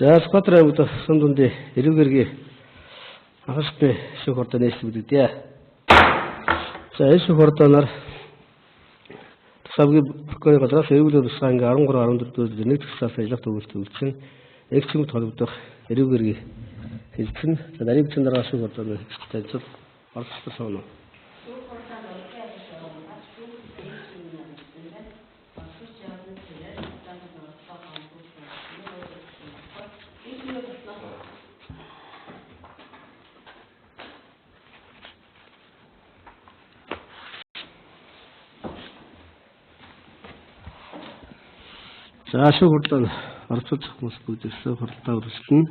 За сквадрын өдөр сүмдүндээ эрүүгэргийн ахалтай шүүх ордон нээсвэдэгдээ. За энэ шүүх ордоноор тусаагийн прокурорын газраас эрүүгийн тусгай ингээ 13-14 нэг тусгаас ажиллах төвлөлт үйлчлэн эксчүмд холбогдох эрүүгэргийн хэлсэн. За нарийн бичгийн дараа шүүх ордоноор хэлцэл оролцсон соно. За шүүх ордон оролцож хүмүүс бүгдээс хуралдаа үргэлжлэнэ.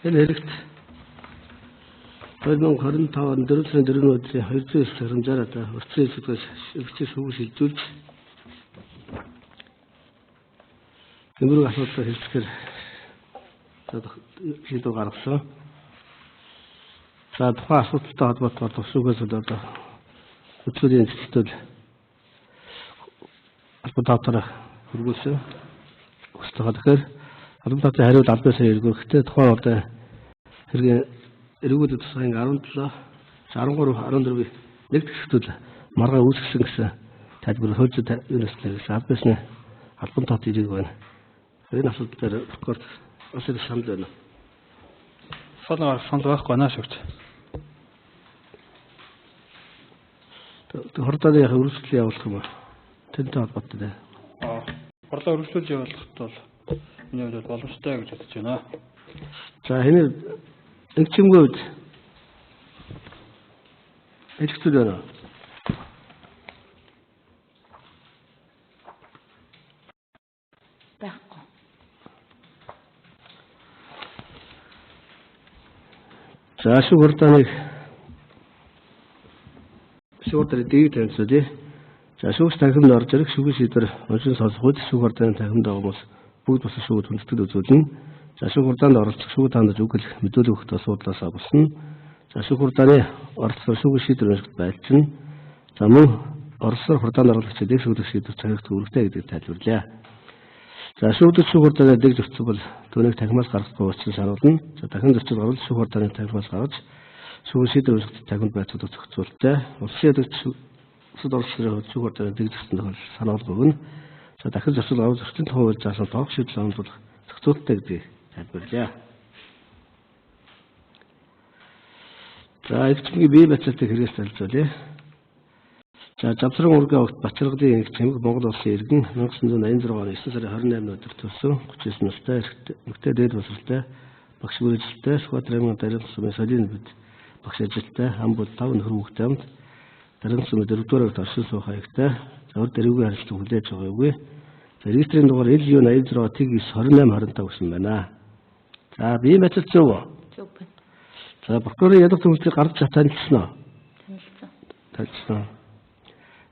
Энэ хэрэгт 2025 он 4 сарын 4 өдрийн 209 хэмжээр одоо урьдчилан хэлцээс өвчтэй шүүх шилжүүлж тэмрэг асуудал хэлцгээр шийдвэр гаргасан. За тухайн асуудалтай холбоотойгоор төвшүүгээс одоо хөтөлбөрийн зэвсэгтэл албатаараа хөргүүлсэн. Өстөгөө тэгэхээр албатарын хариуд албаасаа эргүүлэхдээ тухайн одоо хэрэг эрүүгийн тусгайн 17 13 14 нэг төгсгөл маргаа үүсгэсэн гэсэн тайлбар хөлж юунэслээ гэсэн албасны албан тоод ирэг байна. Энэ асуудал дээр прокурор асар санал байна. Санал байхгүй наа шүгч. Хордоны үргэлжлэл явуулах юм аа. Тэнтэй холбоотой. Хорлоо үргэлжлүүлж явуулахд бол энэ үед боломжтой гэж бодож байна. За энэ экчимгүй үед экчтэй байна. Байхгүй. За шүүх ордоныг дээд танилцуулъя. За шүүх танхимд орж ирэх шүүхийн шийдвэр уншин сонсох үед шүүх ордоны танхимд байгаа хүмүүс бүгд бус шүүхэд хүндэтгэл үзүүлнэ. За шүүх ордонд оролцох шүүх тандаж үгэл мэдүүлэг өгөх асуудлаас авсан. За шүүх ордоны оролцох шүүхийн шийдвэр уншихад байлцсан. За мөн оролцох хурдаанд оруулагчид их шүүх шийдвэр цагт үүрэгтэй гэдгийг тайлбарлая. За шүүгдэх шүүх ордоны дэг зөрчил бол түүнийг танхимаас гаргахгүй учраас сануулна. За дахин зөрчил гарвал шүүх ордоны танхимаас гаргаж шүүхийн шийдвэр уншихад танхимд байцуулах зохицуулттай. Улсын ядагч Улсад оролцсон шүүх ордоны дэг зөрчил тохиол сануулга өгнө. За дахин зөрчил авах зөрчлийн тухай заасан тоог шийдэл онцлох зохицуулттай гэдгийг тайлбарлая. За экчмгийн бие бацаатай хэрэгс танилцуулъя. За Завсран ургийн огт Бачиргадын нэг цэмэг Монгол улсын иргэн 1986 оны 9 сарын 28-ны өдөр төрсөн 39 настай эрэгтэй дээд боловсролтой багш мөрөжилтэй Сквадрын дарин сумын солин бид багш ажилтай ам бол 5 нөхөр хүүхдтэй амт дарин сумын 4-р агт оршин суух хаягтай зөөр дэрүүгийн харилцаа хүлээж байгаагүй. За регистрийн дугаар LU86 T92825 гэсэн байна. За бие бацаа зөв. Зөв байна. За прокурорын ядах төвлөлтийг гарч танилцсан уу? Танилцсан.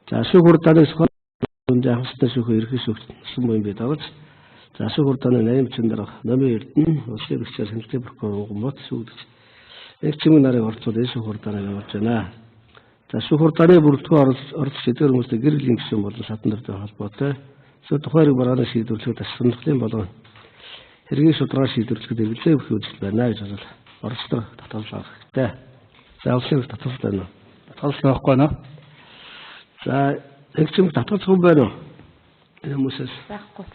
За шүүх ордоны сквадрын ахстай шүүх ерхий шүүгчсэн буюу бид авч за шүүх ордоны 8 дарга номын Эрдэнэ улсын бэлчээр хэмжээ прокурор Гомбот шүүгдэж экчмийн нарын орцууд энэ шүүх ордонд явуулж байна. За шүүх ордоны бүрэлдэхүүн оролцох эдгээр хүмүүстэй гэрэл гишүүн болон шатан дөртэй холбоотой тухайрыг барааны шийдвэрлэхэд асуурналын болон хэргийн шударга шийдвэрлэхэд эргэлзээ өгөх үзэл байна гэж бол оролцдог татгалзах хэрэгтэй. За улсын татгалзах байна уу? Татгалзах байхгүй байна. За экчим татгалзах юм байна уу? Энэ хүмүүсээс байхгүй.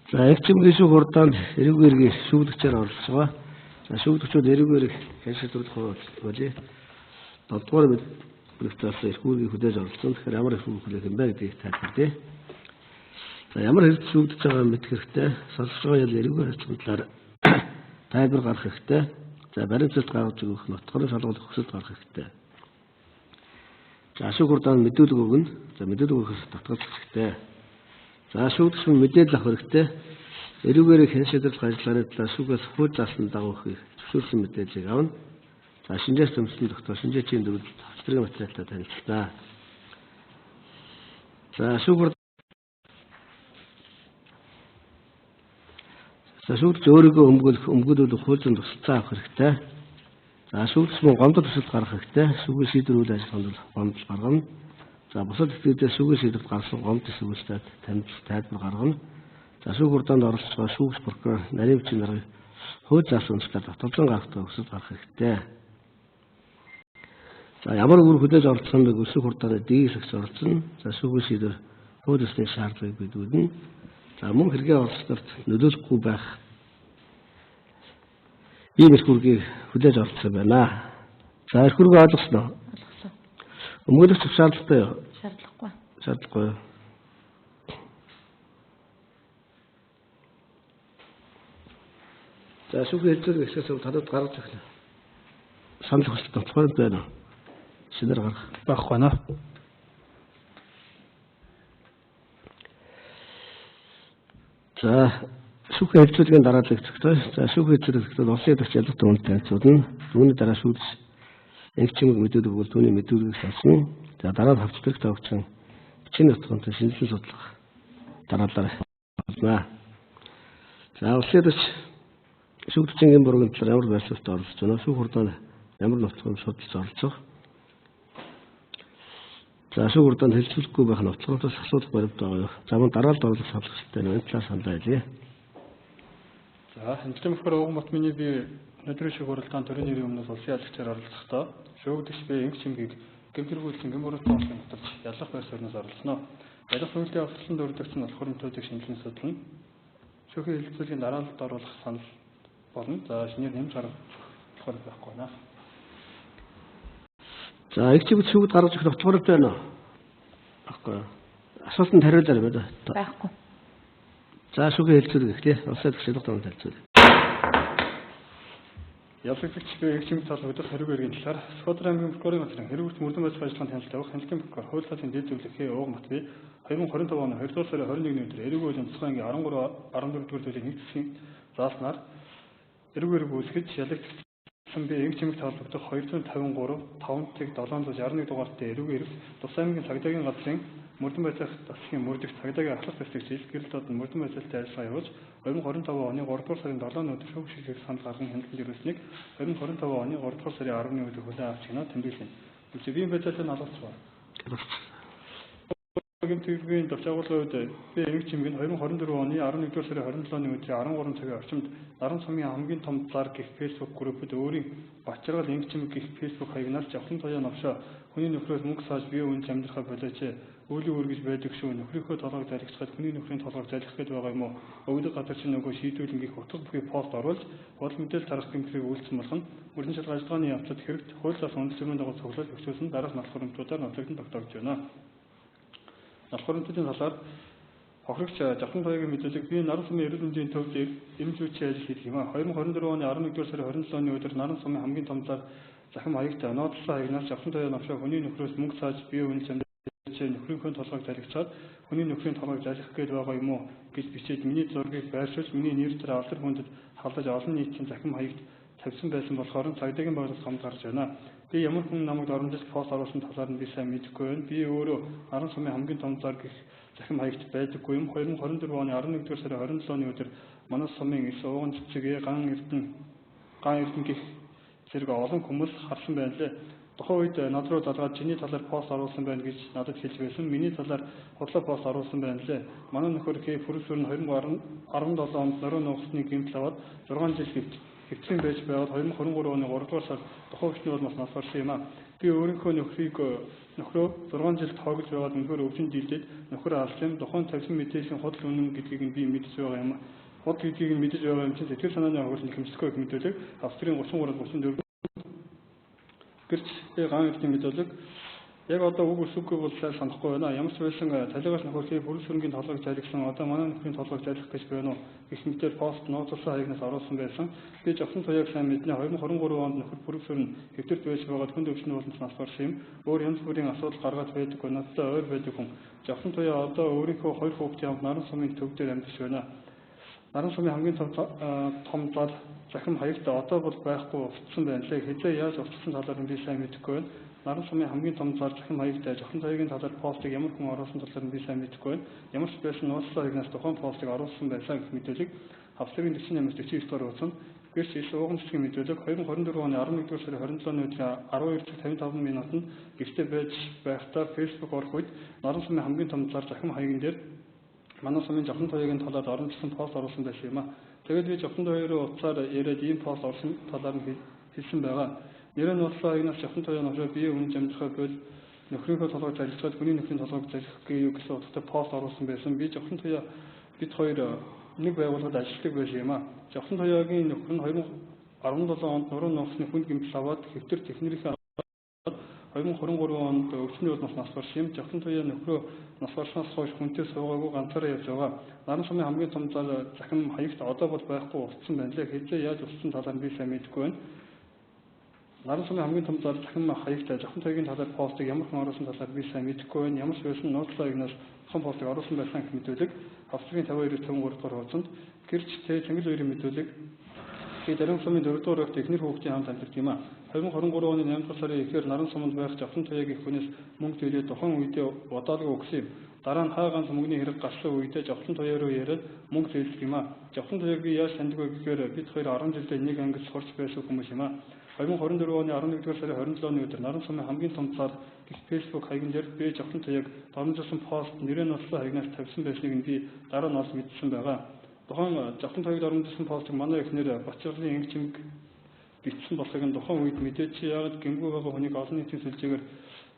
За экчимгийн шүүх ордонд эрүүгийн шүүгдэгчээр оролцож байгаа. За шүүгдэгчид эрүүгийн шийдвэрлэх болъё. 7-р бүлэгтээс эрхүүрийг хүлээж оролцсон. Тэгэхээр ямар эрхүүр хүлээх юм бэ гэдгийг тайлбарлая. За ямар хэрэг шүүгдэж байгаа мэд хэрэгтэй. Сонсож байгаа ял эрүүгийн харилцааны талаар тайлбар гаргах хэрэгтэй. За баримтсалт гаргаж өгөх нотгорын шалгуулах хүсэлт гаргах хэрэгтэй. За ашиг хурдаанд мэдүүлэг өгнө. За мэдүүлэг өгөхөс татгалзах хэрэгтэй. За шүүгдэгч мэдээлэл авах хэрэгтэй. Эрүүгээр хэн шийдвэрлэх ажиллагааны талаар шүүгээс хууль заасан дагуу зөвшөөрсөн мэдээллийг авна. За шинжээс төмсөн доктор шинжээчийн дөрвөлд авчрын материалтай танилцлаа. За шүүгдэгч өөрийгөө өмгөөлөх хууль зүйн тусалцаа авах хэрэгтэй. За шүүгдэгч мөн гомдол төсөлд гаргах хэрэгтэй. Шүүгийн шийдвэр үйл ажиллагаанд гомдол гаргана. За бусад итгэгчдээс шүүгийн шийдвэрт гарсан гомдол зүйлстэй тайлбар гаргана. За шүүх хурдаанд оролцож байгаа шүүгч прокурор нарийн бичгийн дарга хууль заасан үндэслэлээр татварлан гаргахтай өсөлт гарах хэрэгтэй. За ямар үр хүлээж оролцох нь өсөх хурдааны дийлэгч оролцсон. За шүүгийн шийдвэр хууль ёсны шаардлагыг бидүүлнэ. За мөн хэрэгээ оролцолтод нөлөөлөхгүй байх ийм их хүргийг хүлээж оролцсон байна. За их хүргийг ойлгосноо? Ойлгосон. Өмгөөлөх шаардлагатай юу? Шаардлагагүй. Шаардлагагүй. За шүүхийн хэлцүүлэг ихсээс танад гаргаж өгнө. Санал хүсэлт томцгоор байна уу? Шинээр гарах. Байхгүй наа. За шүүхийн хэлцүүлгийн дараалал зөвхөн. За шүүхийн хэлцүүлэгт улсын төч ялгт үнэт танилцуулна. Түүний дараа шүүгч энэ чимэг мэдүүлэг бол түүний мэдүүлгийг сонсно. За дараа нь хавцлах тавгчин бичгийн нутганд шинжилгээ судлах дараалал болно. За улсын төч шүүгчийн бүргийн талаар ямар байршилт оролцож байна? Шүүх хурдаанд ямар нутгын судалж оролцох? За шүүх хурдаанд хэлцүүлэхгүй байх нутгаас асуудал баримт байгаа юу? За мөн дараалалд оруулах шаардлагатай энэ талаар санал байлээ. За хэмжлэн бөхөр ууган бот миний би өнөөдрийн шүүх хуралдаанд төрийн нэрийн өмнөөс улсын ялагчаар оролцохдоо шүүгдэгч би инх чимгийг гэмтэргүүлсэн гэмбүрийн тооцоолын нутагт ялах байр суурьнаас оролцоно. Ялах хөнгөлтийн авсан дөрөвдөгч нь болохоор төдийг шинжилэн судлана. Шүүхийн хэлцүүлгийн дараалалд оруулах санал болно. За шинээр нэмж гаргах болохоор байхгүй наа. За их чимд шүүгд гаргаж өгөх нутгаар байна уу? Баггүй. Асуултанд хариулаарай байна. Байхгүй. За шүүхийн хэлцүүлэг гэх тий. Улсын төч ялгт үнэт танилцуулна. Ялагч би их чимд талбайдах хэрэг эргийн талаар Сүхбаатар аймгийн прокурорын газрын хэрэг мөрдөн байцаах ажиллагаанд танилцуулж авах хяналтын прокурор хууль цаасан дэд зөвлөхий ууган бот би 2025 оны 2 дугаар сарын 21-ний өдөр эрүүг болон тусгай ангийн 13 14 дугаар зүйлийн нэг засгийн зааснаар эрүүгээр гүйцэтгэж ялагчсан би инх чимэг талбайдах 253 5.761 дугаартай эрүүгээр тусгай ангийн цагдаагийн газрын мөрдөн байцаах засгийн мөрдөгч цагдаагийн ахлах засгийн гэрэл доод мөрдөн байцаалтай ажиллагаа явуулж 2025 оны 3 дугаар сарын 7-ны өдөр шүүх шийдвэр санал гарган хяналтанд ирүүлсэнийг 2025 оны 3 дугаар сарын 10-ны өдөр хүлээн авч гинэ тэмдэглэнэ. Үгүй би байцаатай налгацж байна. Гэмтэргийн давчаагуулгын үед би инх чимэг 2024 оны 11 дугаар сарын 27-ны өдрийн 13 цагийн орчимд Наран сумын хамгийн том зар гэх Facebook группэд өөрийн Бачаргал инх чимэг гэх Facebook хаягнаас Жавхлан тояа навшаа хүний нөхрөөс мөнгө сааж бие үнэ амьдрахаа болооч өөлийн үргэж байдаг шүү. Нөхрийнхөө толгойг залгичгаад хүний нөхрийн толгойг залгих гээд байгаа юм уу? Өгдөг газар чинь нөгөө шийдвэрлэн гих утга бүхий пост оруулж бодол мэдээлэл тарах гэмтрийг үйлдсэн болгон мөрдөн шалгах ажиллагааны явцад хэрэгт хууль заасан үндсэрийн дагуу цуглуулж өгчүүлсэн дараах налах хуримтлуудаар нотлогдсон тогтоогдож байна. Налах хуримтлуудын талаар хохирогч Жавхлан тояагийн мэдүүлэг би Наран сумын эрүүл мэндийн төвд эмзүүчийн ажил хийх юм а. 2024 оны 11 дугаар сарын 27-ны өдөр Наран сумын хамгийн том захим хаягтай нуудлсан хаягнаас Жавхлан тояа навшаа хүний нөхрөөс мөнгө сааж бие үнэ нөхрийнхөө толгойг залгичаад хүний нөхрийн толгойг залгих гээд байгаа юм уу гэж бичээд миний зургийг байршуулж миний нэр дээр алдар хүндэд халдаж олон нийтийн захим хаягт тавьсан байсан болохоор цагдаагийн байгууллагаас хамт гарч байна. Би ямар хүн намайг оромжилж пост оруулсан талаар нь би сайн мэдэхгүй байна. Би өөрөө Наран сумын хамгийн том зар гэх захим хаягт байдаггүй юм. 2024 оны 11 дугаар сарын 27-ны өдөр манай сумын эс ууган цэцгээ ган эрдэн гэх зэрэг олон хүмүүс харсан байна лээ. Тухайн үед над руу залгаад чиний талаар пост оруулсан байна гэж надад хэлж байсан. Миний талаар худлаа пост оруулсан байна лээ. Манай нөхөр К Фүрсүр нь 2017 онд нөрөө нуугсны гэмтэл аваад 6 жил хэвтлийн байж байгаад 2023 оны 3 дугаар сард тухайн хүчний улмаас нас барсан юм а. Би өөрийнхөө нөхрөө 6 жил тоогож байгаад өнөхөр өвчин дийлдээд нөхөр алсан. Тухайн тавьсан мэдээллийн худал үнэн гэдгийг нь би мэдэж байгаа юм а. Худал гэдгийг нь мэдэж байгаа юм чинь сэтгэл санааны хаврын хэмжлэхгүй их мэдээлэл Австрийн 33-34 гэрч ган эрдийн мэдүүлэг Яг одоо үг үсэггүй бол сайн санахгүй байна. Ямар ч байсан цалигаас нөхөрлөлийн бүрэн сүрэнгийн толгойг залгсан одоо манай нөхрийн толгойг залгах гэж байна уу гэх мэтээр пост нууцлсан хаягнаас оруулсан байсан. Би жавхан туяаг сайн мэднэ. 2023 онд нөхөр бүрэн сүрэн хэвтэрт байж байгаад хүнд өвчнө болон нас барсан юм. Өөр янз бүрийн асуудал гаргаад байдаг. Надтай ойр байдаг хүн. Жавхан туяа одоо өөрийнхөө хоёр хүүхдийн хамт наран сумын төв дээр амьдарч байна. Наран сумын хамгийн том зал захим хаягтай одоо бол байхгүй устсан байна лээ. Хэзээ яаж устсан талаар нь би сайн мэдэхгүй байна. Наран сумын хамгийн том зал захим хаягтай жавхан туяагийн талаар постыг ямар хүн оруулсан талаар нь би сайн мэдэхгүй байна. Ямар ч байсан нууцлан хаягнаас тухайн постыг оруулсан байсан гэх мэдээлэл хавцлагын 48-49 дугаар хуудсанд гэрч иш ууган цэцгийн мэдүүлэг 2024 оны 11-р сарын 27-ны өдрийн 12:55 минутанд гэртээ байж байхдаа Facebook орох үед наран сумын хамгийн том зал захим хаягн дээр манай сумын жавхан туяагийн талаар оромжлсон пост оруулсан байсан юм а. Тэгээд би жавхан туяагийн утсаар яриад ийм пост оруулсан талаар нь хэлсэн байгаа. Нэрээ нууцлан хаягнаас жавхан туяа нөхрөө бие үнж амьдрахаа бол нөхрийнхөө толгойг залгичаад хүний нөхрийн толгойг залгих гээе гэсэн утгатай пост оруулсан байсан. Би жавхан туяа бид хоёр нэг байгууллагад ажилладаг байсан юм а. Жавхан туяагийн нөхөр нь 2017 онд нуруу нууцны хүнд гэмтэл аваад хэвтэр техникийн 2023 онд өвчнөд нас барсан юм. Жавхан туяа нөхрөө нас барснаас хойш хүнтэй суугаагүй ганцаараа явж байгаа. Наран сумын хамгийн том зал захим хаягт одоо бол байхгүй устсан байна лээ. Хэзээ яаж устсан талаар би сайн мэдэхгүй байна. Наран сумын хамгийн том зал захим хаягтай жавхан туяагийн талаар постыг ямар хүн оруулсан талаар би сайн мэдэхгүй байна. Ямар ч байсан нууцлан хаягнаас тухайн постыг оруулсан байсан гэх мэдүүлэг хавцлагын 52-53 дугаар хуудсанд гэрч Цэнгэл хоёрын мэдүүлэг би Наран сумын 4 дугаар байхад эхнэр хүүхдийн хамт амьдарч юм а. 2023 оны 8 дугаар сарын эхээр наран суманд байх жавхан туяагийн хүнээс мөнгө төлөөд тухайн үедээ бодоолгүй өгсөн юм. Дараа нь хааганц мөнгөний хэрэг гарсан үедээ жавхан туяа руу яриад мөнгө төлдөг юм а. Жавхан туяаг би яаж таньдаг вэ гэхээр бид хоёр 10 жилдээ нэг ангид сурч байсан хүмүүс юм а. 2024 оны 11-р сарын 27-ны өдөр наран сумын хамгийн том зар гэх Facebook хаягн дээр би жавхан туяаг доромжилсон пост нэрээ нууцлан хаягнаас тавьсан байсныг нь би дараа нь олж мэдсэн байгаа. Тухайн жавхан туяаг доромжилсон постыг манай эхнэр Бачаалын инг чимэг бичсэн болохыг нь тухайн үед мэдээч яагаад гэмгүй байгаа хүнийг олон нийтийн сүлжээгээр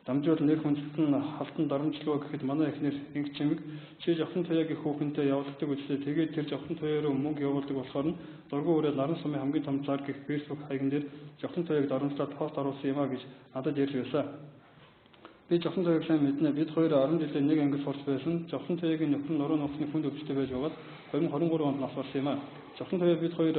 дамжуул нэр хүндлэн халтан дарамжлаа гэхэд манай эхнэр инг чимэг чи жавхан туяагийн хүүхэнтэй явуулдаг үзлээ. Тэгээд тэр жавхан туяа руу мөнгө явуулдаг болохоор нь дургуй өрөө наран сумын хамгийн том зар гэх Facebook хаягн дээр жавхан туяаг дарамжлаад пост оруулсан юм а гэж надад ярьж байсан. Би жавхан туяаг сайн мэднэ. Бид хоёр 10 жилийн нэг ангид сурч байсан. Жавхан туяагийн нөхөр нуруу нууцны хүнд өвчтэй байж байгаад 2023 онд нас барсан юм а. Жавхан туяа бид хоёр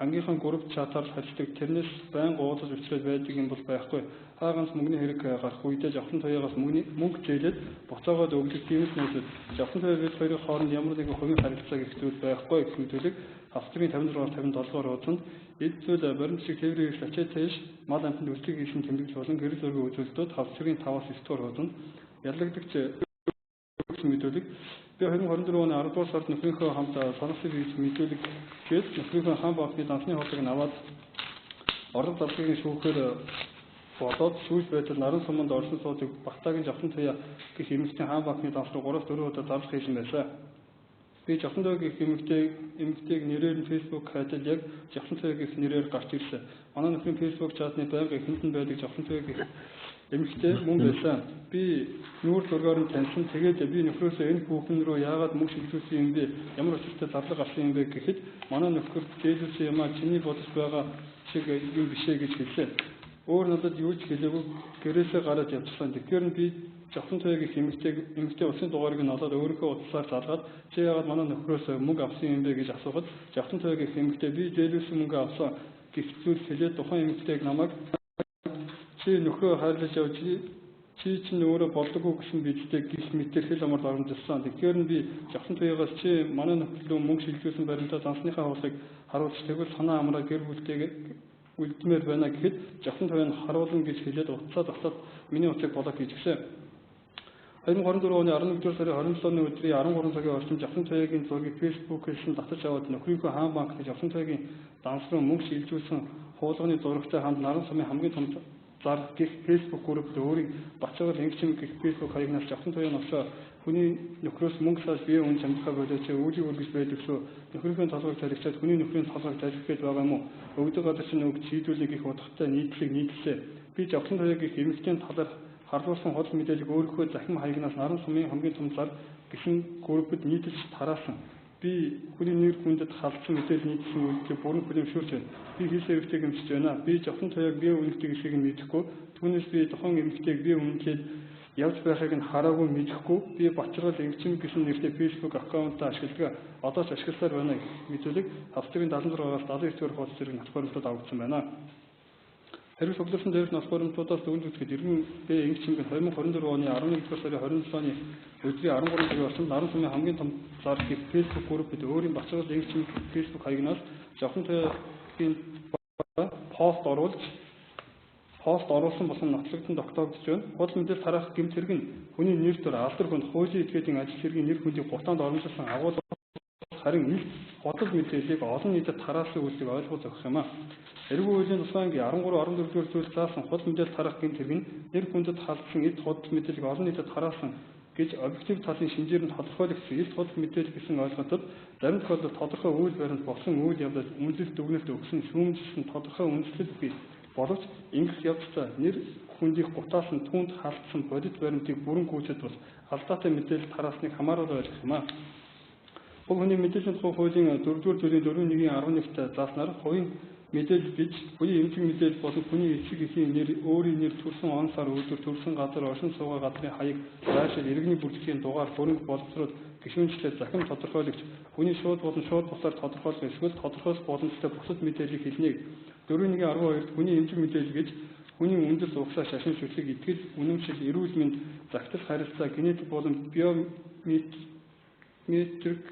ангийнхан групп чатаар харилцдаг. Тэрнээс байн уулзаж уулзраад байдаг юм бол байхгүй. Хааганц мөнгөний хэрэг гарах үедээ жавхан туяагаас мөнгө зээлээд буцаагаад өгдөг тийм л нөөцөд жавхан туяа бид хоёрын хооронд ямар нэгэн хувийн харилцаа гэх зүйл байхгүй гэх мэдүүлэг хавцлагын 56-57 дугаар хуудсанд эд зүйл баримтчиг тээврийн ачаатайш мал амтанд үлцгийг хийсэн тэмдэглэл болон гэрэл зургийн үзүүлэлтүүд хавцлагын 5-9 дугаар хуудсанд яллагдагч мэдүүлэг би 2024 оны 10 дугаар сард нөхрийнхөө хамт сонирхлыг хийж мэдүүлэг гээд нөхрийнхөө хаан баатны дансны хоолыг аваад орон зарлагын шүүхээр болоод сүүл байтал наран суманд орсон суудыг Бактагийн жавхан туяа гэх эмэгтэй хаан баатны данс руу 3-4 удаа зарлах хийсэн байсан. Би жавхан туяа гэх эмэгтэйг нэрээр нь Facebook хайтал яг жавхан туяа гэх нэрээр гарч ирсэн. Манай нөхрийн Facebook чатны байнга эхэнд нь байдаг жавхан туяа гэх эмэгтэй мөн байсан. Би нүүр зургаар нь таньсан. Тэгээд би нөхрөөсөө энэ хүүхэн рүү яагаад мөнгө шилжүүлсэн юм бэ? Ямар учиртай зарлаг авсан юм бэ гэхэд манай нөхөр дээлүүлсэн юм а чиний бодож байгаа шиг юм бишээ гэж хэлсэн. Өөр надад юу ч хэлээгүй гэрээсээ гараад явчихсан. Тэгэхээр би жавхан туяа гэх эмэгтэй улсын дугаарыг нь олоод өөрийнхөө утсаар залгаад чи яагаад манай нөхрөөс мөнгө авсан юм бэ гэж асуухад жавхан туяа гэх эмэгтэй би дээлүүлсэн мөнгө авсан гэх зүйл хэлээд тухайн эмэгтэйг намайг чи нөхрөө хайрлаж явж чи чинь өөрөө болдоггүй гэсэн бидтэй гих мэтэр хэл амар дарамжилсан. Тэгэхээр нь би жавхан туяагаас чи манай нөхөр рүү мөнгө шилжүүлсэн баримтаа зансныхаа хуулийг харуулж тэгвэл санаа амраа гэр бүлтэйгээ үлдмээр байна гэхэд жавхан туяа нь харуулна гэж хэлээд утсаа зогсоод миний утсыг блок хийчихсэн. 2024 оны 11-р сарын 27-ны өдрийн 13 цагийн орчим жавхан туяагийн зургийг Facebook-ээс нь татаж аваад нөхрийнхөө хаан банкны жавхан туяагийн данс руу мөнгө шилжүүлсэн хуулганы зурагтай хамт наран сумын хамгийн том зар гэх Facebook группт өөрийн Бачаал инг чимэг гэх Facebook хаягнаас жавхан туяа нөхрөө хүний нөхрөөс мөнгө сааж бие үнэ амьдрахаа болооч үүлийг үргэж байдаг шүү. Нөхрийнхөө толгойг залгичаад хүний нөхрийн толгойг залгих гээд байгаа юм уу? Өгдөг газар чинь үг чийдүүлэх их утгатай нийтлээ. Би жавхан туяа гэх эмэгтэй талаар харуулсан хол мэдээлэл өөрийнхөө захим хаягнаас наран сумын хамгийн том зар гисэн группт нийтэлж тараасан. би хүний нэр хүндэд халдсан мэдээлэл нийцсэн үйлдэлийг бүрэн хүлээмжшүүлж байна. Би хийсэн хэрэгтэйг хэмжиж байна. Би жохон тоёог бие үнэлдэг эсхийг нь мэдэхгүй. Түүнээс би тохон эмэгтэйг бие үнэлээд явж байхыг нь хараагүй мэдэхгүй. Би Бачиргал Энгчим гэсэн нэртэй Facebook аккаунтаа ашигладаг. Одоо ч ашигласаар байна гэх мэдүүлэг австрийн 76-аас 79 дугаар хуудас зэрэг нас баримтууд авагдсан байна. Хэрвээ цуглуулсан дээрх нас баримтуудаас дүгнж үзэхэд Иргэн Б Энгчим 2024 оны 11-р сарын 27 оны өдрийн 13 цагийн орчимд наран сумын хамгийн том зар гэх Facebook группэд өөрийн Бачиргал Энгчим Facebook хаягнаас жохон тоёгийн пост оруулсан болсон нотлогдсон тогтоогдож байна. Худал мэдээлэл тараах гэмт хэрэг нь хүний нэр төр алдар хүнд хуулийн этгээдийн ажил хэргийн нэр хүндийг гутаанд оромжуулсан агуулга харин их худал мэдээллийг олон нийтэд тараасан үйлдэл ойлгох зохих юм а. Эргүү үеийн тусгай ангийн 13-14 дугаар зүйл заасан худал мэдээлэл тараах гэмт хэрэг нь нэр хүндэд халдсан эд худал мэдээллийг олон нийтэд тараасан гэж объектив талын шинжээр нь тодорхойлогдсон эд худал мэдээлэл гэсэн ойлголтод зарим тохиолдолд тодорхой үйл баримт болсон үйл явдал үнэлэлт дүгнэлт өгсөн шүүмжилсэн тодорхой үнэлэл бий. Боловч ингэх явцдаа нэр хүндийг гутаасан түүнд халдсан бодит баримтыг бүрэн гүйцэд бас алдаатай мэдээлэл тараасныг хамааруулж ойлгох юм а. Уг хүний мэдээллийн тухай хуулийн 4-р зүйлийн 4.1-т зааснаар хувийн мэдээлэл гэж хүний эмчиг мэдээлэл болон хүний эцэг эхийн нэр, өөрийн нэр, төрсэн он сар өдөр, төрсэн газар, оршин суугаа газрын хаяг, байшин, иргэний бүртгэлийн дугаар, бүрэнх боловсрол гишүүнчлээ захин тодорхойлогч хүний шууд болон шууд бусаар тодорхойлох эсвэл тодорхойлох боломжтой бусад мэдээллийг хэлнэ. 4.12-д хүний эмчиг мэдээлэл гэж хүний үндэс угсаа шашин шүтлэг итгэл, үнэмшил, эрүүл мэнд, загтал харилцаа, генетик болон биометрик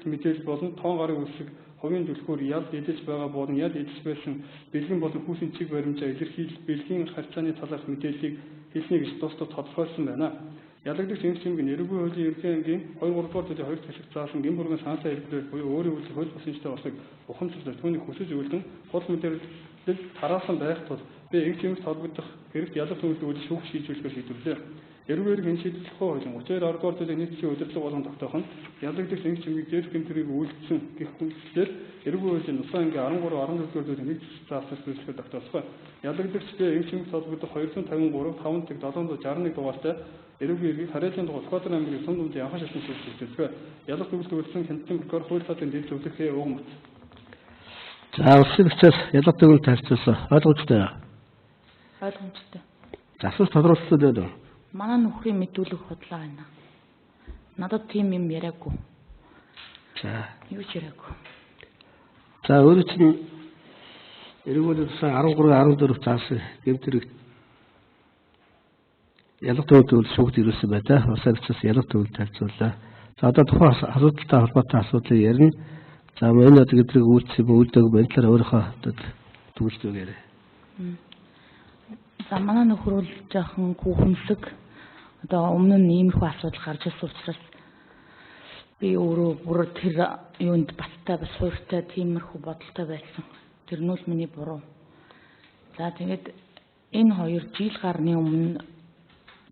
мэдээлэл болон тоон гарын үсэг, хувийн түлхүүр, ял эдэлж байгаа болон ял эдэлж байсан бэлгэн болон хүүсийн чиг баримжаа илэрхийлэл, бэлгийн харьцааны талаарх мэдээллийг хэлнэ гэж тусдаа тодорхойлсон байна. Ялагдагч эмчимэг нь эрүүгийн хуулийн ерөнхий ангийн 2-3 дугаар зүйлийн 2 хэсэг заасан гин бүргийн саналаа хэлбэрээр буюу өөрийн үйлдэл хууль бусинчтай усыг ухамсарлаж түүнийг хүсэж үйлдэн худал мэдээлэл тараасан байх тул би эмчимэгт холбогдох хэрэгт ялах төлөвлөлт шүүх шийдвэрлэхээр шийдвэрлэв. Эрүүгээр хэн шийдвэрлэх хуулийн 32 дугаар зүйлийн нийтийн удирдлага болон тогтоох нь ялагдагч эмчимэг дээрх гэмтрийг үйлдсэн гэх хүндлэлээр эрүүгийн хуулийн нусаа ангийн 13-14 дугаар зүйлийн нэг заасан зүйлсээр тогтоосгоо. Ялагдагч би эмчимэгт холбогдох 253-5-761 дугаартай эрүүгийн иргэд харьяалын дугаар Улаанбаатар аймгийн Сум дундын анхан шашны сүлж үздэг. Ялах төвлөрсөн хяналтын прокурор хууль цаатын дэд зөвлөхөө өгмөц. За улсын хүчээр ялах төвөнд тарьцуулсан ойлгомжтой. Ойлгомжтой. Асуулт тодорхойлсон дээ. Манай нөхрийн мэдүүлэг худлаа байна. Надад тийм юм яриаггүй. За. Юу ч яриаггүй. За өөрөө чинь эргүүлээд 13-14 заасан гэмтрэг ялах төвд шүүгд ирүүлсэн байдаг. Улсын хүчээс ялах төвд тарьцууллаа. За одоо тухайн асуудалтай холбоотой асуудлыг ярина. За энэ одоо гэдрэг үйлчлэг үйлдэг ментлэр өөрийнхөө төгөлд өгөөрэй. За манай нөхөр бол жоохон хүүхэмсэг. Одоо өмнө нь иймэрхүү асуудал гарч ирсэн учраас би өөрөө бүр тэр юунд баттай бас хууртай тиймэрхүү бодолтой байсан. Тэр нь л миний буруу. За тэгээд энэ хоёр жил гарны өмнө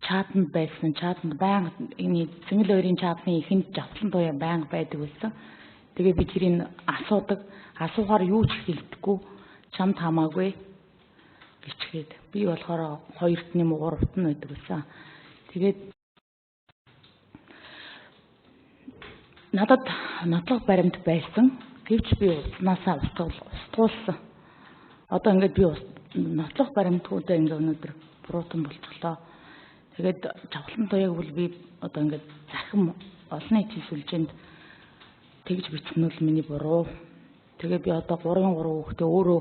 чатанд байсан. Чатанд байнга энэ цэнгэл хоёрын чатны ихэнд завтлан туяа байнга байдаг байсан. Тэгээ би тэрийг асуудаг. Асуухаар юу ч хэлдэггүй. Чамд хамаагүй гिचгээд би болохоор 2-т нэм 3-т нь байдаг байсан. Тэгээд надад нотлох баримт байсан. Гэвч би уснасаа устгуулсан. Одоо ингээд би нотлох баримтгуудаа ингээд өнөөдөр буруутан болчихлоо. Тэгээд завхлан туяаг бол би одоо ингээд захим олон нийтийн сүлжээнд тэгж бичсэн нь миний буруу. Тэгээ би одоо 3 хүүхдээ өөрөө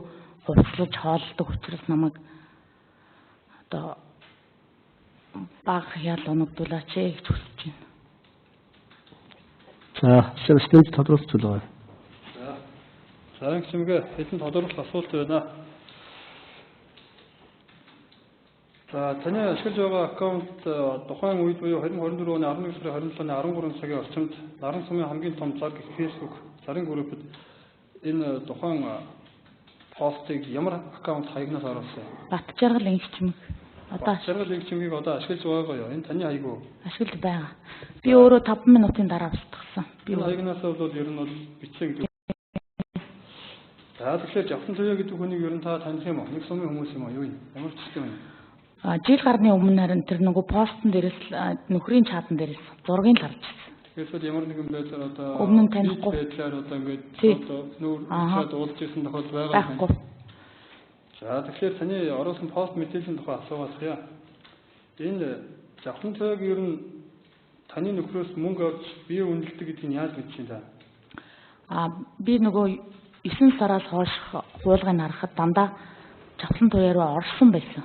хувцлаж хооллдог учраас намайг одоо баг ял оногдуулаач гэж хүсэж байна. За, сэрэстэнд тодорхойлж байгаа. За гэмгээ хэдэн тодорхойлох асуулт байна. За таны ашиглаж байгаа аккаунт тухайн үед буюу 2024 оны 11 сарын 27-ны 13 цагийн орчимд Наран сумын хамгийн том зар гэх Facebook зарын группэд энэ тухайн постыг ямар аккаунт хаягнаас оруулсан? Батжаргал Энгчимэг. Одоо Батжаргал Энгчимэгийг одоо ашиглаж байгаа юу? Энэ таны хаяг уу? Ашиглаж байгаа. Би өөрөө 5 минутын дараа устгасан. Би хаягнаас бол ер нь бол бичсэн гэдэг. За тэгэхээр Жавхан Туяа гэдэг хүнийг ер нь та таних юм уу? Нэг сумын хүмүүс юм уу? Юу юм? Ямар ч юм юм? Жил гарны өмнө харин тэр нөгөө постн дээрээс нөхрийн чатан дээрээс зургийг л харж ирсэн. Эсвэл ямар нэгэн байдлаар одоо өмнө нь танихгүй байдлаар одоо ингээд одоо нүүр шууд уулзж ирсэн тохиол байгаа юм. байхгүй. За тэгэхээр таны оруулсан пост мэдээллийн тухай асуугаад яа. Энэ завхан туяаг ер нь таны нөхрөөс мөнгө авч бие үнэлдэг гэдгийг яаж мэдчихэв та? Би нөгөө 9 сараас хойш хуулгыг харахад дандаа завхан туяа руу орсон байсан.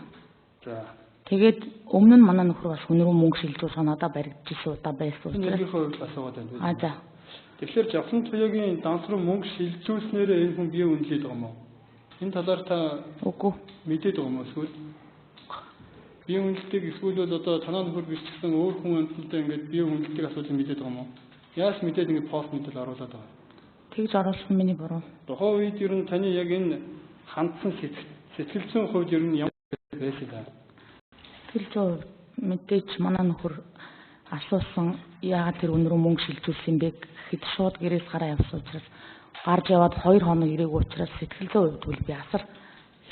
За. Тэгээд өмнө нь манай нөхөр бас хүн рүү мөнгө шилжүүлж надад баригдчихсан удаа байсан учраас. Энэхүү хувьд асуугаад байна. За. Тэгэхээр завхан туяагийн данс руу мөнгө шилжүүлснээрээ энэ хүн бие үнэлээд байгаа юм уу? Энэ талаар та үгүй мэдээд байгаа юм уу эсвэл бие үнэлдэг эсвэл бол одоо танаа нөхөр биш гэсэн өөр хүн амьтантай ингээд бие үнэлдэг асуудлыг мэдээд байгаа юм уу? Яаж мэдээд ингээд пост мэдээлэл оруулаад байгаа? тэгж оруулсан миний буруу. Тухайн үед ер нь таны яг энэ хандсан сэтгэл зүйн хувьд ер нь ямар байсан бэ? Сэтгэл зүйн мэдээж манай нөхөр асуусан яагаад тэр өнрөө мөнгө шилжүүлсэн бэ гэхэд шууд гэрээс гараа явсан учраас гарч яваад 2 хоног ирээгүй учраас сэтгэл зүйн хувьд би асар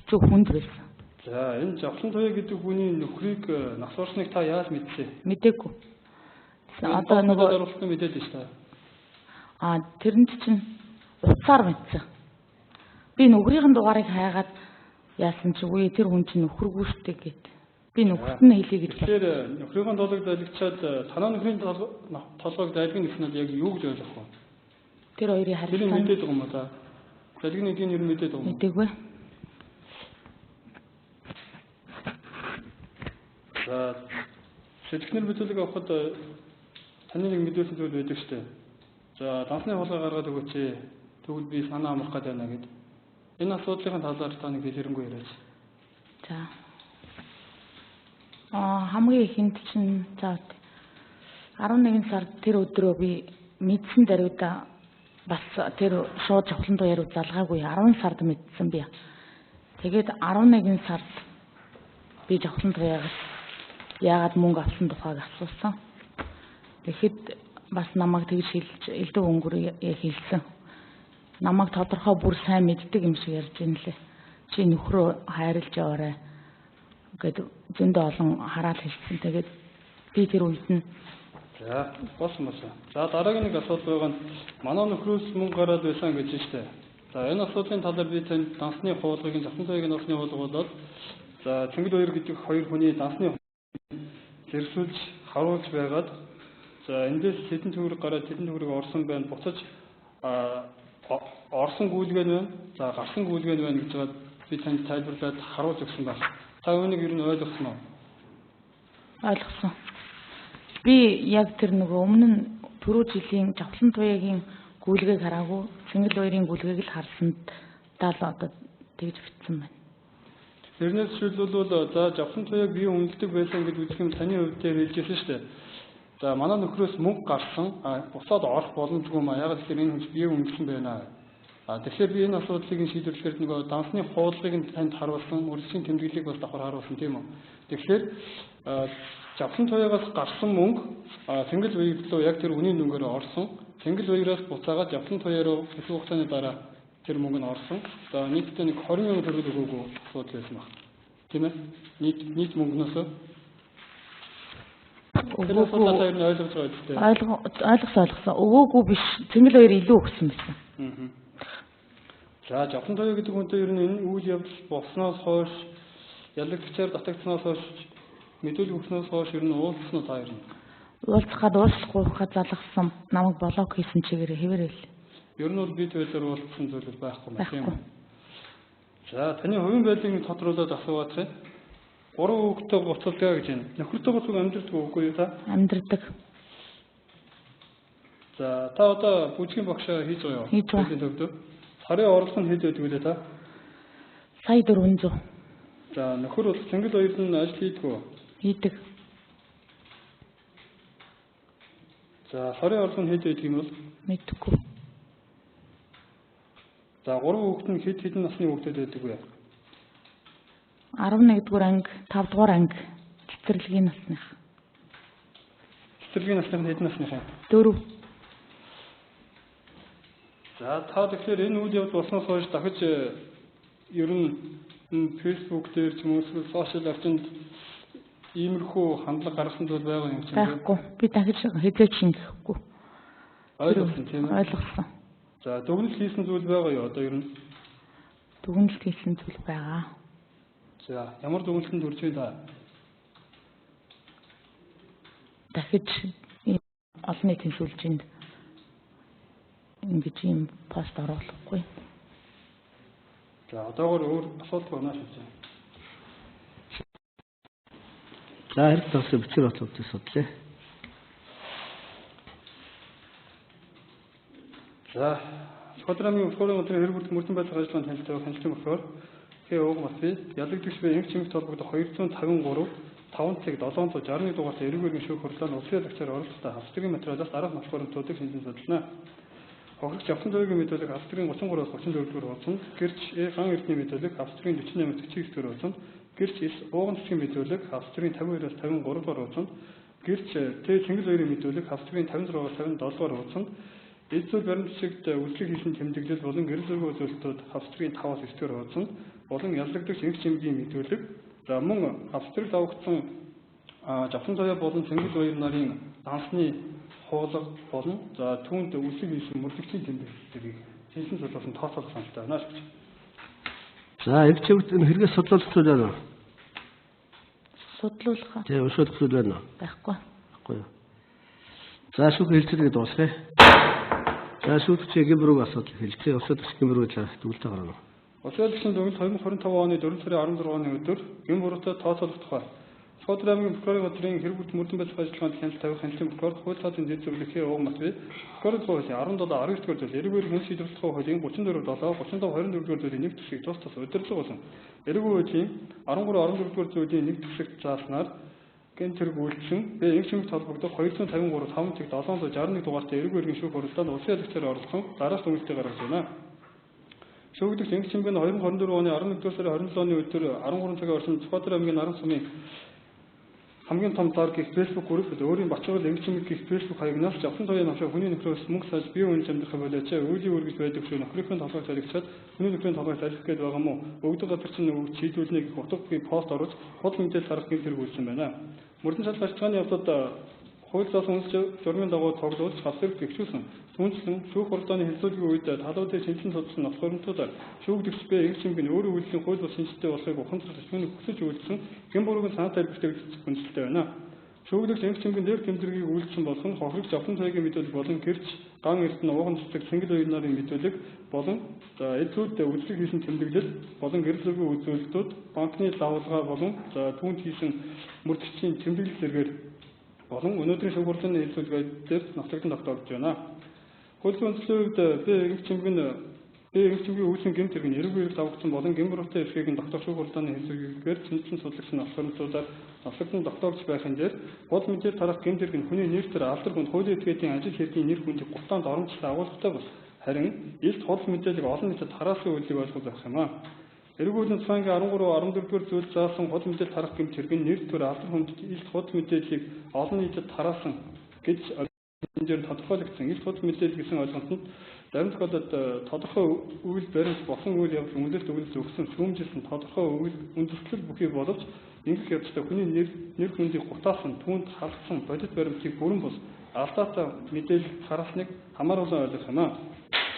хэцүү хүнд байсан. За энэ завхан туяа гэдэг хүний нөхрийг нас орсныг та яаж мэдсэн? Мэдээгүй. Одоо нөгөө оруулсан мэдээд шүү дээ. Тэрэнд чинь утсаар мэдсэн. Би нөхрийн дугаарыг хайгаад яасан чи үе тэр хүн чинь нөхөргүй штэ гэд. Би нөхөрт нь хэлье гэж. Тэгэхээр нөхрийн толгойг залгичаад танаа нөхрийн толгойг залгин гэснээр яг юу гэж ойлгох вэ? Тэр хоёрын харилцаа мэдээд байгаа юм уу та? Залгин гэдгийг нь мэдээд байгаа юм уу? Мэдээгүй. За сэтгэл хөдлөлийг авахд таны нэг мэдүүлсэн зүйл байдаг шүү дээ. За дансны хулгай гаргаад өгөөч. Тэгвэл би санаа амрах гэдэг байна гэд. Энэ асуудлын талаар та нэг хэлэрэнгуй яриач. За. Хамгийн ихэнд чинь за 11 сард тэр өдрөө би мэдсэн даруйда бас тэр шууд завхан туяа руу залгаагүй 10 сард мэдсэн би. Тэгээд 11 сард би завхан туяагаас яагаад мөнгө авсан тухайг асуусан. Тэгэхэд бас намайг тэгж хэлж элдв өнгөр хэлсэн. Намайг тодорхой бүр сайн мэддэг юм шиг ярьж байна лээ. Чи нөхрөө хайрлаж яваарай гэд зөндөө олон хараал хэлсэн. Тэгээд би тэр үед нь за болсон. За дараагийн нэг асуудал байгаа нь манай нөхрөөс мөнгө гараад байсан гэж штэ. За энэ асуудлын талаар би танд дансны хуулгыг завхан туяагийн насны хуулга болоод за Цэнгэл баяр гэдэг хоёр хүний дансны зэрсүүлж харуулж байгаад за эндээс хэдэн төгрөг гараад хэдэн төгрөг орсон байна. Буцаж орсон гүйлгээ нь байна. За гарсан гүйлгээ нь байна гэж байгаа би танд тайлбарлаад харуулж өгсөн байна. Та үүнийг ер нь ойлгосон уу? Ойлгосон. Би яг тэр нөгөө өмнө нь түрүү жилийн завхан туяагийн гүйлгээг хараагүй Цэнгэл баярын гүйлгээг л харсанд даа л одоо тэгж битсэн байна. Тэрнээс шилбэлвэл за завхан туяаг бие үнэлдэг байсан гэж үзэх юм таны хувьд дээр хэлжсэн шүү дээ. За манай нөхрөөс мөнгө гарсан бусаад орох боломжгүй маа. Яг л энэ хүн бие үнэлсэн байна. Тэгэхээр би энэ асуудлыг шийдвэрлэхээр нөгөө дансны хуулгыг нь танд харуулсан, үргэлжлэлийн тэмдэглэлийг бас давхар харуулсан тийм үү. Тэгэхээр завхан туяагаас гарсан мөнгө Цэнгэл баяр руу яг тэр үнийн нүгээр орсон. Цэнгэл баяраас буцаагаад завхан туяа руу хэсэг хугацааны дараа тэр мөнгө нь орсон. За нийтдээ нэг 20 сая төгрөг өгөөгүй асуудал байсан баг. Тийм ээ? Нийт мөнгнөөс ойлгосон. Өвөөгүй биш. Цэнгэл баяр илүү өгсөн байсан. За завхан туяа гэдэг хүнтэй ер нь энэ үйл явдал болсноос хойш ялагдчихаар татагдсноос хойш мэдүүлэг өгснөөс хойш ер нь уулзсан уу та ер нь? Уулзахад уулзахгүй хаад залгасан намайг блок хийсэн чигээр хэвээрэл. Ер нь бол бид байдлаар уулзсан зүйл байхгүй маа тийм үү? За таны хувийн байдлыг тодруулаад асуугаад байна. 3 хүүхэдтэй буцалгаа гэж байна. Нөхөртэй буцаг амьдрдаг үгүй юу та? Амьдрдаг. За та одоо бүжгийн багшаа хийж байгаа юу? Хийж байгаа. Сарын орлого нь хэд байдаг вэ та? Сая 400. За нөхөр бол Цэнгэл баярт нь ажил хийдэг үү? Хийдэг. За сарын орлого нь хэд байдаг юм бол? Мэдгүй. За 3 хүүхэд нь хэдэн насны хүүхдүүд байдаг вэ? 11-р анги, 5-р анги цэцэрлэгийн насных. Цэцэрлэгийн насных нь хэдэн насных юм? 4. За та тэгэхээр энэ үйл явдал болсноос хойш дахиж ер нь Facebook дээр ч юм уу сошиал орчинд иймэрхүү хандлага гаргасан зүйл байгаа юм чинь. Байхгүй. Би дахиж хязгаарч ингэхгүй. Ойлгосон тийм үү? Ойлгосон. За дүгнэлт хийсэн зүйл байгаа юу одоо ер нь? Дүгнэлт хийсэн зүйл байгаа. За ямар дүгнэлтэнд хүрч байна та? Дахиж олон нийтийн сүлжээнд ингэж юм пост оруулахгүй. За одоогоор өөр асуудал байна шүү. За хэрэг тавсан бичиг бодлогыг судлаа. За Скотрамын өсгөрийн өдрийн хэрэг бүрт мөрдөн байдлын ажиллагаанд танилцдаг хяналтын болохоор ХО Матвей ялагдагч буй эмч чимэгт холбогдох 253 5 цаг 761 дугаартай эрэг үргийн шүүх хурлаанд улсын лагчаар оролцолтой австрийн материалаас дараах маш баримтуудыг шинжлэн судална. Хохирогч авсан төвийн мэдүүлэг австрийн 33-аас 34 дугаар хуудсанд, гэрч ган эрдний мэдүүлэг австрийн 48-аас 49 дугаар хуудсанд, гэрч ууган цэцгийн мэдүүлэг австрийн 52-аас 53 дугаар хуудсанд, гэрч Цэнгэл хоёрын мэдүүлэг австрийн 56-аас 57 дугаар хуудсанд, эцсүүд баримтчигт үйлчлэг хийсэн тэмдэглэл болон гэрэл зургийн үзүүлэлтүүд австрийн 5-аас 9 дугаар хуудсанд, болон ялагдагч эмч чимгийн мэдүүлэг, за мөн австрид авагдсан Жавхан заяа болон Цэнгэл хоёр нарын дансны хуулга болон за түүнд үйлчлэг хийсэн мөрдөгчийн тэмдэглэлийг хийсэн судалсан тооцоолох саналтай байна шүү. За эмч чимэгт хэрэгээ судлуулах зүйл байна уу? Судлуулах. Тэгээ уншуулах зүйл байна уу? Байхгүй. Баггүй юу. За шүүх хэлцэлийг дуусгая. За шүүгчийн гэмрүүг асуудал хэлцээ. Усад гэмрүүг дүгнэлтээ гаргана. Улсын лагчийн дүгнэлт 2025 оны 4 сарын 16-ны өдөр гэн буруутай тооцоолох тухай Скотрамын прокурорын өдрийн хэрэг бүрт мөрдөн байдлын ажиллагаанд хяналт тавих хяналтын прокурор хууль цаазын дэд зөвлөх ХО Матвей прокурорын хуулийн 17 19 дугаар зүйл эрэг үеийн хүн шийдвэрлэх хуулийн 34 7 35 22 дугаар зүйлийн нэг төсвийг тус удирдлага болон эрэг үеийн 13 14 дугаар зүйлийн нэг төсвийг зааснаар гэн тэрэг үйлчлэн эмч чимэгт холбогдох 253 5 цаг 761 дугаартай эрэг үеийн шүүх хурлаанд улсын лагчаар оролцсон дараах дүгнэлтээ гаргаж байна. Шүүгдэгч эмч чимэг нь 2024 оны 11 сарын 27-ны өдөр 13 цагийн орчимд Скотрамын наран сумын хамгийн том зар гэх Facebook группт өөрийн бачрал эмч чимэг гэх Facebook хаягнаас Жавхан заяа навшаа хүний нөхрөөс мөнгө салж бие үнэ амьдрах болооч үеийн үргэлж байдаг шүү нөхрийн толгойд залгичаад хүний нөхрийн толгойд залгих гээд байгаа мó өгдөг газар чинь үг чийдүүлнэ гэх утга буй пост оруулж худал мэдээлэл гаргах гэмт хэрэг үүссэн байна. Мөрдөн шалгалт ажиллагааны явцад хууль заасан үндэс журмын дагуу тоглуулж хавсарт гэгчүүлсэн. Түүнчлэн шүүх хурлааны хэлцүүлгийн үед талуудын шинжилэн судалсан нотгоронтуудаар шүүгдэгч бэ эмч чимгийн өөрийн үйлдлийн хууль бус шинжилтэй болохыг ухамсарлаж түүнийг хүсэж үйлдсэн гэн буруугийн санаа тайлбартай хүндлэлтэй байна. Шүүгдэгч эмч чимгийн дээр тэмдэргийг үйлдсэн болох нь хохирогч Жавхан цайгийн мэдүүлэг болон гэрч ган эрдэнэ ууган цэцэг Цэнгэл хоёр нарын мэдүүлэг болон эцүүд үйлчлэг хийсэн тэмдэглэл болон гэрэл зургийн үзүүлэлтүүд банкны давалгаа болон түүнд хийсэн мөрдөгчийн тэмдэглэл зэргээр болон өнөөдрийн шүүх хурлын хэлцүүлгээр дээр ноцлогдсон тогтоогдож байна. Хуулийн үндэслэлийн үед эмч чимгийн үйлчлэн гэмт хэрэг нь эрэг үеийг давагдсан болон гэн буруутай эрхийг нь тогтоох шүүх хурлааны хэлцүүлгээр шинжилэн судалсан нотгоронтуудаар ноцлогдсон тогтоогдож байхын дээр гол мэдээлэл тарах гэмт хэрэг нь хүний нэр төр алдар хүнд хуулийн этгээдийн ажил хэргийн нэр хүндийг гутаанд оромжлох агуулгатай бол харин илт худал мэдээллийг олон нийтэд тараасан үйлийг ойлгох байх юм аа. Эрэг үеийн цаангийн 13 14 дугаар зүйл заасан худал мэдээлэл тарах гэмт хэрэг нь нэр төр алдар хүнд илт худал мэдээллийг олон нийтэд тараасан гэж энэ дээр тодорхойлогдсон. Илт худал мэдээлэл гэсэн ойлголтод зарим тохиолдолд тодорхой үйл баримт босон үйл явдал үнэлэлт өгнөл зөвсөн шүүмжилсэн тодорхой үйл үндэслэл бүхий боловч ингэх явцдаа хүний нэр хүндийг гутаасан түүнд халдсан бодит баримтыг бүрэн бус алдаатай мэдээлэл харуулсныг хамааруулан ойлгох юм аа.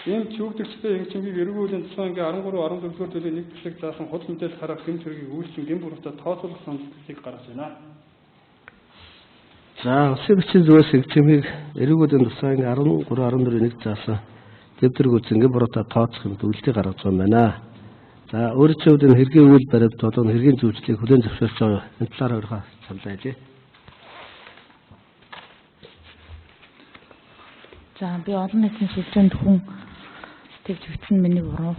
Ийм шүүгдэгчтэй эмч чимгийг эрэг үеийн цаангийн 13 14 дугаар зүйлийн нэг төслийг заасан худал мэдээлэл харах гэмт хэргийг үйлчлэн гэн буруутай тооцоолох саналыг гаргаж байна. За улсын бичгийн зүгээс эмч чимгийг эрэг үеийн цаангийн 13 14 нэг заасан тэмдэрэг үзэн гэн буруутай тооцох юм дүгнэлтийг гаргаж байна. За өөрөөр хэлбэл хэргийн үйл баримт болон хэргийн зөвчлөлийг хүлээн зөвшөөрч байгаа энэ талаар өөрийнхөө саналаа хэлье. За би олон нийтийн сүлжээнд хүн тэгж өгсөн миний буруу.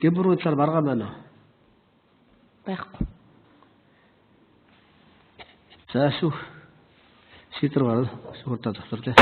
Гэн буруу талаар маргаан байна уу? Байхгүй. За шүүх шийдвэр гаргана. Шүүхтаа завсарлаа.